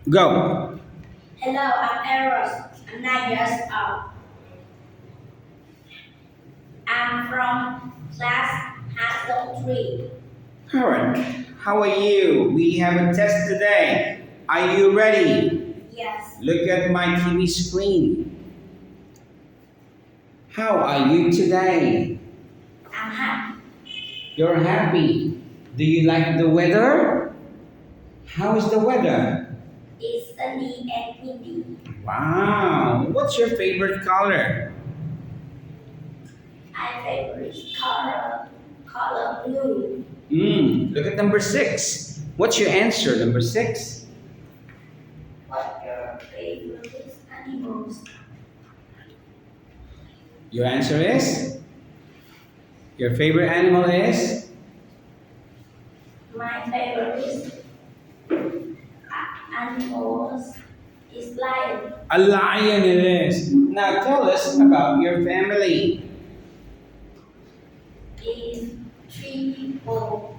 Go. Hello, I'm Parrot. I'm 9 years old. I'm from class HSO3. Parrot, how are you? We have a test today. Are you ready? Yes, Look at my TV screen. How are you today? I'm happy. You're happy. Do you like the weather? How is the weather? It's sunny and windy. Wow. What's your favorite color? My favorite color blue. Look at number 6. What's your answer, number 6? What your favorite animals? Your answer is? Your favorite animal is? My favorite animals is lion. A lion it is. Now tell us about your family. Is 3 people.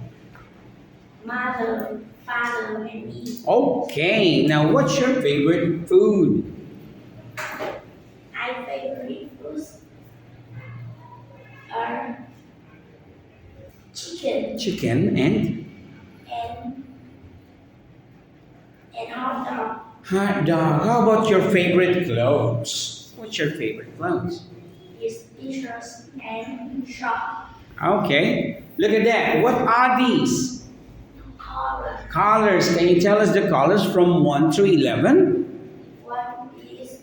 Mother, father, and me. Okay, now what's your favorite food? My favorite foods are chicken Chicken and and hot dog. hot dog. How about your favorite clothes? What's your favorite clothes? Is t-shirts and short Okay, look at that. What are these? color. Colors. Can you tell us the colors from 1 to 11? 1 is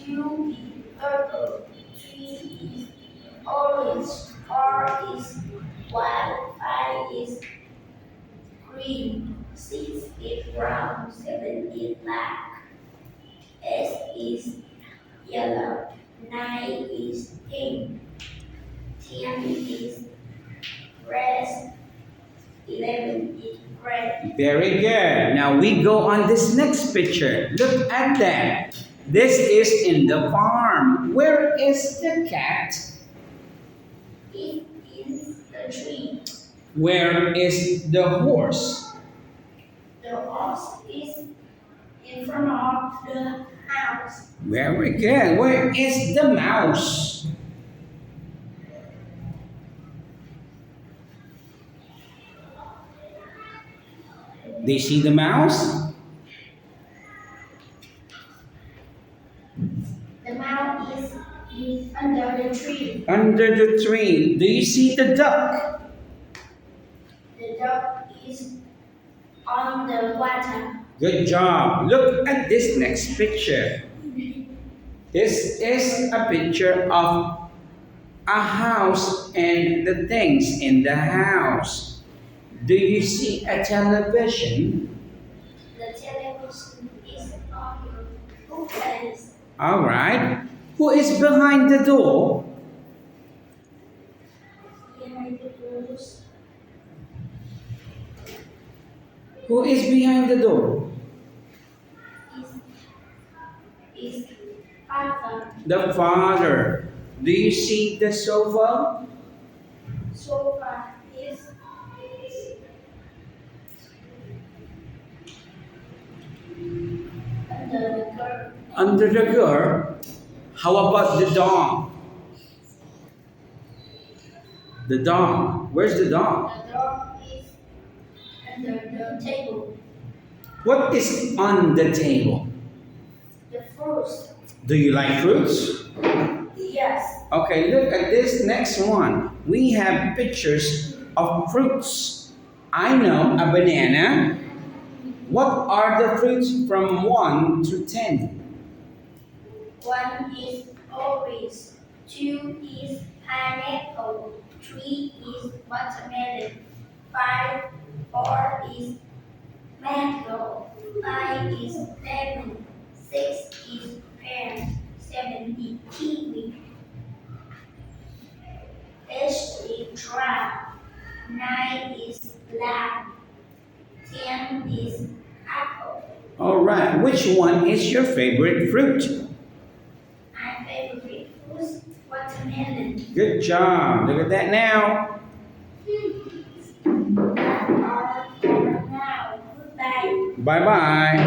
2 is purple, 3 is orange, 4 is white, 5 is green, 6 is brown, 7 is black, 8 is yellow, 9 is pink, 10 is red, 11 is red. Very good. Now we go on this next picture. Look at that. This is in the farm. Where is the cat? It is the tree. Where is the horse? The horse is in front of the house. Very good. Where is the mouse? Do you see the mouse? The mouse is under the tree. Under the tree. Do you see the duck? The dog is on the water. Good job. Look at this next picture. This is a picture of a house and the things in the house. Do you see a television? The television is on the bookcase. All right. Who is behind the door? Behind the doors Who is behind the door? is father. The father. Do you see the sofa? Sofa is under the curtain. Under the girl. How about the dog? The dog. Where's the dog? The dog is under the table. What is on the table? The fruits. Do you like fruits? Yes. Okay, look at this next one. We have pictures of fruits. I know a banana. What are the fruits from 1 to 10? 1 is orange, 2 is pineapple, 3 is watermelon, 4 is mango, 5 is lemon, 6 is pear, 7 is kiwi, 8 is crab, 9 is lamb, 10 is apple. All right, which one is your favorite fruit? My favorite fruit, watermelon. Good job. Look at that now. That are for now. Goodbye. Bye bye.